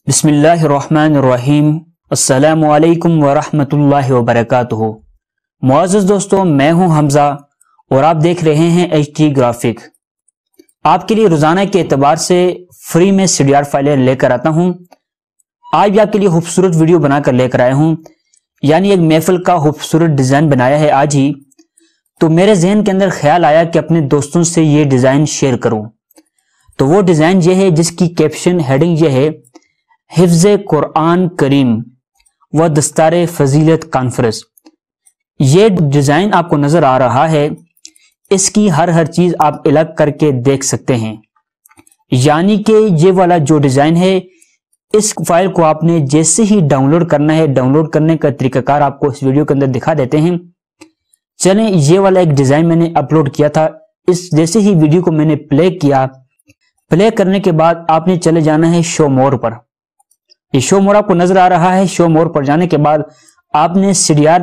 بسم اللہ الرحمن الرحیم۔ السلام علیکم ورحمۃ اللہ وبرکاتہ۔ معزز دوستوں، میں ہوں حمزہ اور آپ دیکھ رہے ہیں ایچ ٹی گرافک۔ آپ کے لیے روزانہ کے اعتبار سے فری میں سی ڈی آر فائلیں لے کر آتا ہوں۔ آج بھی آپ کے لیے خوبصورت ویڈیو بنا کر لے کر آیا ہوں، یعنی ایک محفل کا خوبصورت ڈیزائن بنایا ہے آج ہی۔ تو میرے ذہن کے اندر خیال آیا کہ اپنے دوستوں سے یہ ڈیزائن شیئر کروں۔ تو وہ ڈیزائن یہ ہے جس کی کیپشن ہیڈنگ یہ ہے، حفظ قرآن کریم و دستار فضیلت کانفرنس۔ یہ ڈیزائن آپ کو نظر آ رہا ہے، اس کی ہر چیز آپ الگ کر کے دیکھ سکتے ہیں۔ یعنی کہ یہ والا جو ڈیزائن ہے، اس فائل کو آپ نے جیسے ہی ڈاؤن لوڈ کرنا ہے، ڈاؤن لوڈ کرنے کا طریقہ کار آپ کو اس ویڈیو کے اندر دکھا دیتے ہیں۔ چلیں، یہ والا ایک ڈیزائن میں نے اپلوڈ کیا تھا، اس جیسے ہی ویڈیو کو میں نے پلے کیا، پلے کرنے کے بعد آپ نے چلے جانا ہے شو مور پر۔ یہ شو مور آپ کو نظر آ رہا ہے، شو مور پر جانے کے بعد آپ نے سی ڈی آر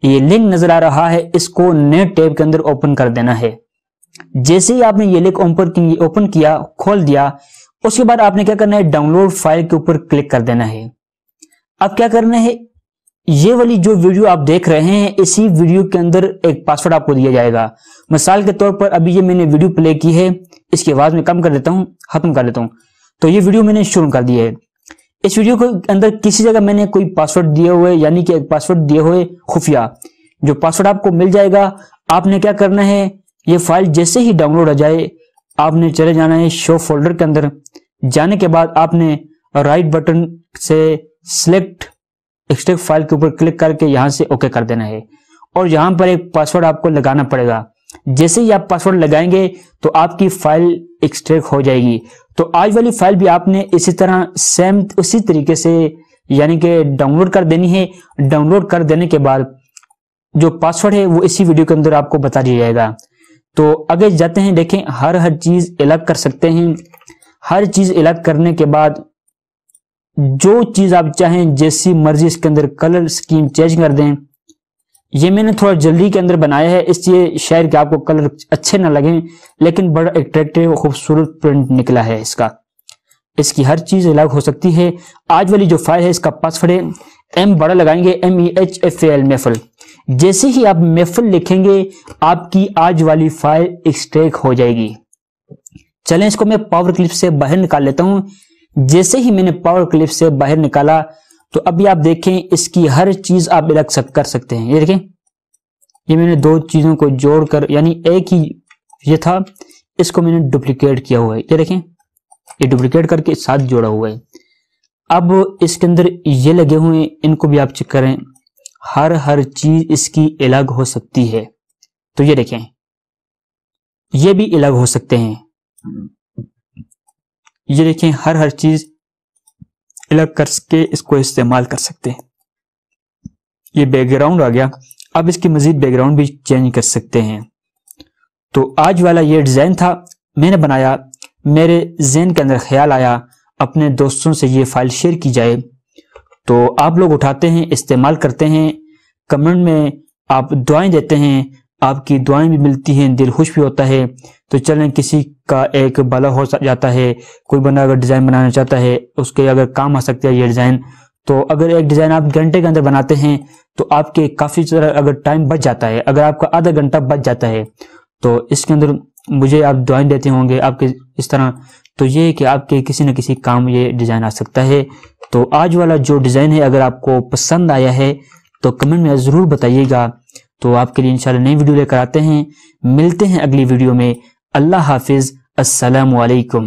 یہ لنک نظر آ رہا ہے، اس کو نئے ٹیب کے اندر اوپن کر دینا ہے۔ جیسے ہی آپ نے یہ لنک اوپن کیا، کھول دیا، اس کے بعد آپ نے کیا کرنا ہے، ڈاؤن لوڈ فائل کے اوپر کلک کر دینا ہے۔ اب کیا کرنا ہے، یہ والی جو ویڈیو آپ دیکھ رہے ہیں، اسی ویڈیو کے اندر ایک پاسورڈ آپ کو دیا جائے گا۔ مثال کے طور پر ابھی یہ میں نے ویڈیو پلے کی ہے، اس کی آواز میں کم کر دیتا ہوں، ختم کر دیتا ہوں۔ تو یہ ویڈیو میں نے شروع کر دی ہے۔ اس ویڈیو کے اندر کسی جگہ میں نے کوئی پاسورڈ دیے ہوئے، یعنی کہ ایک پاسورڈ دیے ہوئے خفیہ، جو پاسورڈ آپ کو مل جائے گا۔ آپ نے کیا کرنا ہے، یہ فائل جیسے ہی ڈاؤن لوڈ ہو جائے، آپ نے چلے جانا ہے شو فولڈر کے اندر۔ جانے کے بعد آپ نے رائٹ بٹن سے سلیکٹ ایکسٹریکٹ فائل کے اوپر کلک کر کے یہاں سے اوکے کر دینا ہے، اور یہاں پر ایک پاسورڈ آپ کو لگانا پڑے گا۔ جیسے ہی آپ پاسورڈ لگائیں گے تو آپ کی فائل ایکسٹریکٹ ہو جائے گی۔ تو آج والی فائل بھی آپ نے اسی طرح سیم اسی طریقے سے یعنی کہ ڈاؤن لوڈ کر دینی ہے۔ ڈاؤن لوڈ کر دینے کے بعد جو پاسورڈ ہے وہ اسی ویڈیو کے اندر آپ کو بتا دیا جائے گا۔ تو آگے جاتے ہیں، دیکھیں ہر چیز الگ کر سکتے ہیں۔ ہر چیز الگ کرنے کے بعد جو چیز آپ چاہیں جیسی مرضی اس کے اندر کلر اسکیم چینج کر دیں۔ یہ میں نے تھوڑا جلدی کے اندر بنایا ہے، اس لیے شاید کہ آپ کو کلر اچھے نہ لگیں، لیکن بڑا اٹریکٹیو خوبصورت پرنٹ نکلا ہے اس کا۔ اس کی ہر چیز الگ ہو سکتی ہے۔ آج والی جو فائل ہے، اس کا پاسورڈ ہے ایم بڑا لگائیں گے، MEHFL محفل۔ جیسے ہی آپ محفل لکھیں گے، آپ کی آج والی فائل ایکسٹریکٹ ہو جائے گی۔ چلیں، اس کو میں پاور کلپ سے باہر نکال لیتا ہوں۔ جیسے ہی میں نے پاور کلپ سے باہر نکالا تو ابھی آپ دیکھیں اس کی ہر چیز آپ الگ کر سکتے ہیں۔ یہ دیکھیں، یہ میں نے دو چیزوں کو جوڑ کر، یعنی ایک ہی یہ تھا، اس کو میں نے ڈپلیکیٹ کیا ہوا ہے۔ یہ دیکھیں، یہ ڈپلیکیٹ کر کے ساتھ جوڑا ہوا ہے۔ اب اس کے اندر یہ لگے ہوئے ہیں، ان کو بھی آپ چیک کریں، ہر چیز اس کی الگ ہو سکتی ہے۔ تو یہ دیکھیں، یہ بھی الگ ہو سکتے ہیں۔ یہ دیکھیں، ہر چیز الگ کر کے اس کو استعمال کر سکتے ہیں۔ یہ بیک گراؤنڈ آ گیا، اب اس کی مزید بیک گراؤنڈ بھی چینج کر سکتے ہیں۔ تو آج والا یہ ڈیزائن تھا، میں نے بنایا، میرے ذہن کے اندر خیال آیا اپنے دوستوں سے یہ فائل شیئر کی جائے۔ تو آپ لوگ اٹھاتے ہیں، استعمال کرتے ہیں، کمنٹ میں آپ دعائیں دیتے ہیں، آپ کی دعائیں بھی ملتی ہیں، دل خوش بھی ہوتا ہے۔ تو چلیں، کسی کا ایک بھلا ہو جاتا ہے، کوئی بندہ اگر ڈیزائن بنانا چاہتا ہے، اس کے اگر کام آ سکتا ہے یہ ڈیزائن۔ تو اگر ایک ڈیزائن آپ گھنٹے کے اندر بناتے ہیں تو آپ کے کافی طرح اگر ٹائم بچ جاتا ہے، اگر آپ کا آدھا گھنٹہ بچ جاتا ہے تو اس کے اندر مجھے آپ دعائیں دیتے ہوں گے آپ کے اس طرح، تو یہ کہ آپ کے کسی نہ کسی کام یہ ڈیزائن آ سکتا ہے۔ تو آج والا جو ڈیزائن ہے، اگر آپ کو پسند آیا ہے تو کمنٹ میں ضرور بتائیے گا۔ تو آپ کے لیے انشاءاللہ نئی ویڈیو لے کر آتے ہیں۔ ملتے ہیں اگلی ویڈیو میں۔ اللہ حافظ، السلام علیکم۔